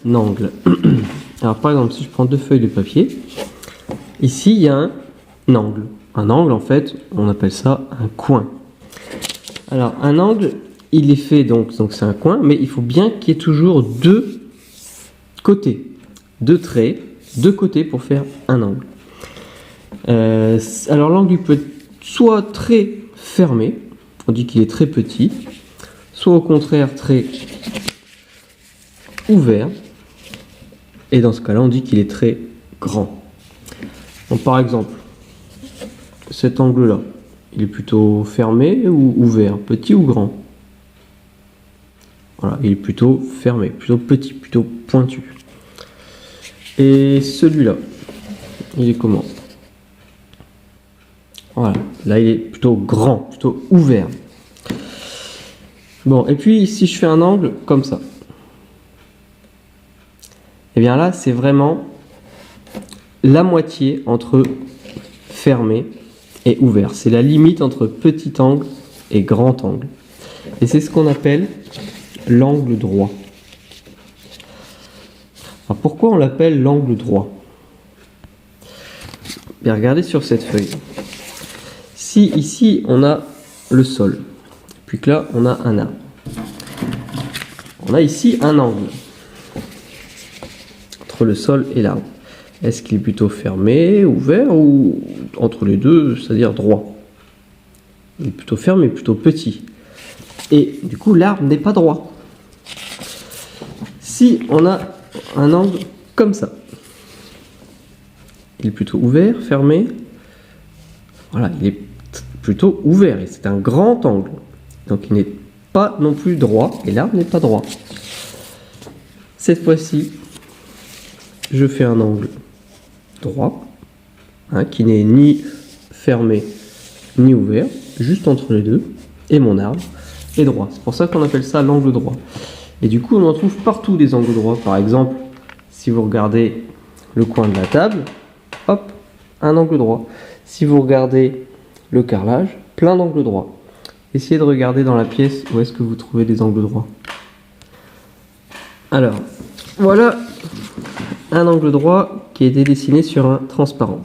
un angle. Alors par exemple, si je prends deux feuilles de papier, ici il y a un angle. Un angle, en fait, on appelle ça un coin. Alors un angle, il est fait, donc c'est un coin, mais il faut bien qu'il y ait toujours deux côtés, deux traits, deux côtés pour faire un angle. Alors l'angle il peut être soit très fermé, on dit qu'il est très petit, soit au contraire très ouvert, et dans ce cas-là on dit qu'il est très grand. Donc, par exemple, cet angle-là, il est plutôt fermé ou ouvert, petit ou grand? Voilà, il est plutôt fermé, plutôt petit, plutôt pointu. Et celui-là, il est comment? Voilà, là il est plutôt grand, plutôt ouvert. Bon, et puis si je fais un angle comme ça, et bien là c'est vraiment la moitié entre fermé et ouvert. C'est la limite entre petit angle et grand angle. Et c'est ce qu'on appelle l'angle droit. Alors pourquoi on l'appelle l'angle droit? Bien, regardez sur cette feuille. Si ici on a le sol, puis que là on a un arbre, on a ici un angle entre le sol et l'arbre. Est-ce qu'il est plutôt fermé, ouvert ou entre les deux, c'est-à-dire droit? Il est plutôt fermé, plutôt petit. Et du coup l'arbre n'est pas droit. Si on a un angle comme ça, il est plutôt ouvert, fermé. Voilà, il est plutôt ouvert et c'est un grand angle. Donc il n'est pas non plus droit et l'arbre n'est pas droit. Cette fois-ci, je fais un angle droit, qui n'est ni fermé ni ouvert, juste entre les deux, et mon arbre est droit. C'est pour ça qu'on appelle ça l'angle droit. Et du coup, on en trouve partout des angles droits. Par exemple, si vous regardez le coin de la table, hop, un angle droit. Si vous regardez le carrelage, plein d'angles droits. Essayez de regarder dans la pièce où est-ce que vous trouvez des angles droits. Alors, voilà un angle droit qui a été dessiné sur un transparent.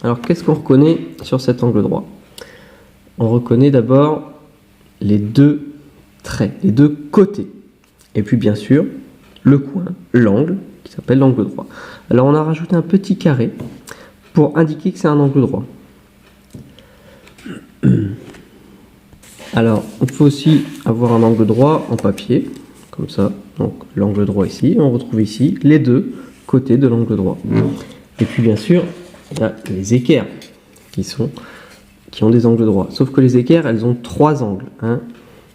Alors, qu'est-ce qu'on reconnaît sur cet angle droit? On reconnaît d'abord les deux traits, les deux côtés. Et puis, bien sûr, le coin, l'angle, qui s'appelle l'angle droit. Alors, on a rajouté un petit carré pour indiquer que c'est un angle droit. Alors, on peut aussi avoir un angle droit en papier, comme ça. Donc, l'angle droit ici. On retrouve ici les deux côtés de l'angle droit. Et puis, bien sûr, il y a les équerres qui ont des angles droits. Sauf que les équerres, elles ont trois angles. 1,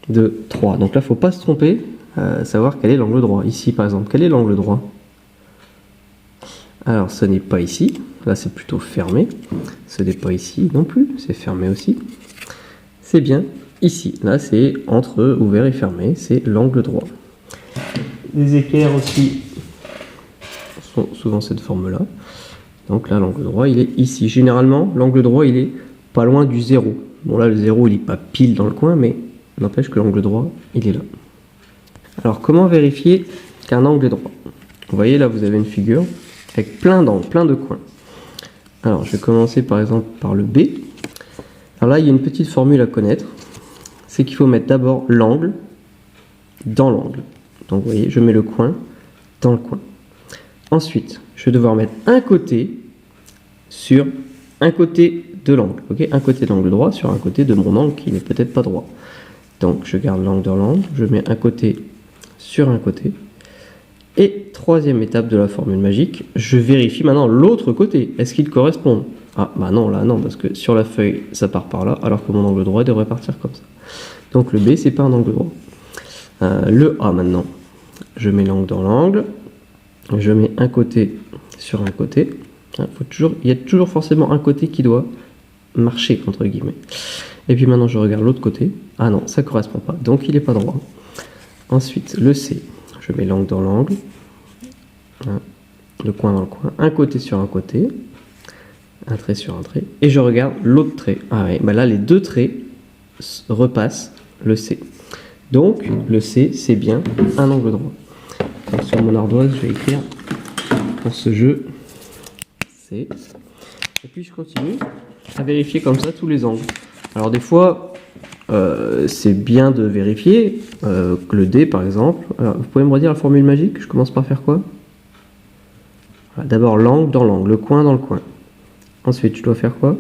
2, 3. Donc là, il ne faut pas se tromper, savoir quel est l'angle droit. Ici, par exemple, quel est l'angle droit? Alors, ce n'est pas ici. Là, c'est plutôt fermé. Ce n'est pas ici non plus. C'est fermé aussi. C'est bien ici. Là, c'est entre ouvert et fermé. C'est l'angle droit. Les équerres aussi sont souvent cette forme-là. Donc là, l'angle droit, il est ici. Généralement, l'angle droit, il est pas loin du 0. Bon, là, le 0, il n'est pas pile dans le coin, mais n'empêche que l'angle droit, il est là. Alors, comment vérifier qu'un angle est droit? Vous voyez, là, vous avez une figure avec plein d'angles, plein de coins. Alors, je vais commencer par exemple par le B. Alors là, il y a une petite formule à connaître. C'est qu'il faut mettre d'abord l'angle dans l'angle. Donc, vous voyez, je mets le coin dans le coin. Ensuite, je vais devoir mettre un côté sur un côté de l'angle. Okay, un côté de l'angle droit sur un côté de mon angle qui n'est peut-être pas droit. Donc, je garde l'angle dans l'angle. Je mets un côté sur un côté. Et troisième étape de la formule magique, je vérifie maintenant l'autre côté. Est-ce qu'il correspond? Ah, bah non, là non, parce que sur la feuille, ça part par là, alors que mon angle droit devrait partir comme ça. Donc le B, c'est pas un angle droit. Le A maintenant, je mets l'angle dans l'angle, je mets un côté sur un côté. Il y a toujours forcément un côté qui doit marcher, entre guillemets. Et puis maintenant, je regarde l'autre côté. Ah non, ça correspond pas, donc il n'est pas droit. Ensuite, le C. Je mets l'angle dans l'angle, le coin dans le coin, un côté sur un côté, un trait sur un trait, et je regarde l'autre trait. Ah ouais, bah là les deux traits repassent le C. Donc le C, c'est bien un angle droit. Donc, sur mon ardoise, je vais écrire pour ce jeu C. Et puis je continue à vérifier comme ça tous les angles. Alors des fois, c'est bien de vérifier que le D par exemple. Alors, vous pouvez me redire la formule magique? Je commence par faire quoi? Voilà, d'abord l'angle dans l'angle, le coin dans le coin. Ensuite, je dois faire quoi?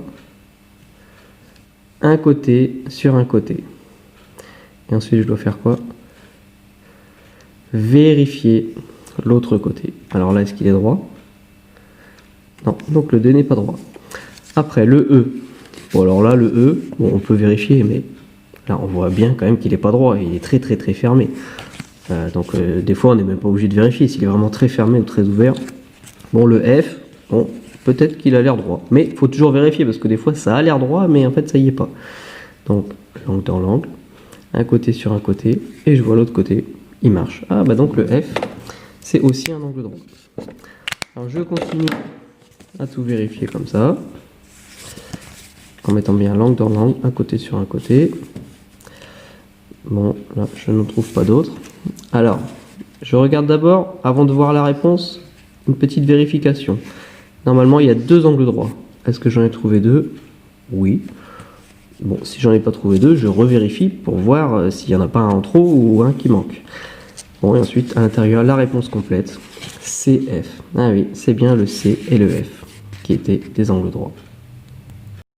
Un côté sur un côté. Et ensuite, je dois faire quoi? Vérifier l'autre côté. Alors là, est-ce qu'il est droit? Non, donc le D n'est pas droit. Après, le E. Bon, alors là, le E, bon, on peut vérifier, mais là, on voit bien quand même qu'il n'est pas droit. Il est très, très, très fermé. Donc, des fois, on n'est même pas obligé de vérifier s'il est vraiment très fermé ou très ouvert. Bon, le F, bon, peut-être qu'il a l'air droit. Mais il faut toujours vérifier, parce que des fois, ça a l'air droit, mais en fait, ça y est pas. Donc, l'angle dans l'angle, un côté sur un côté, et je vois l'autre côté, il marche. Ah, bah donc le F, c'est aussi un angle droit. Alors, je continue à tout vérifier comme ça, en mettant bien l'angle dans l'angle, un côté sur un côté. Bon, là, je ne trouve pas d'autre. Alors, je regarde d'abord, avant de voir la réponse, une petite vérification. Normalement, il y a deux angles droits. Est-ce que j'en ai trouvé deux? Oui. Bon, si j'en ai pas trouvé deux, je revérifie pour voir s'il n'y en a pas un en trop ou un qui manque. Bon, et ensuite, à l'intérieur, la réponse complète, CF. Ah oui, c'est bien le C et le F qui étaient des angles droits.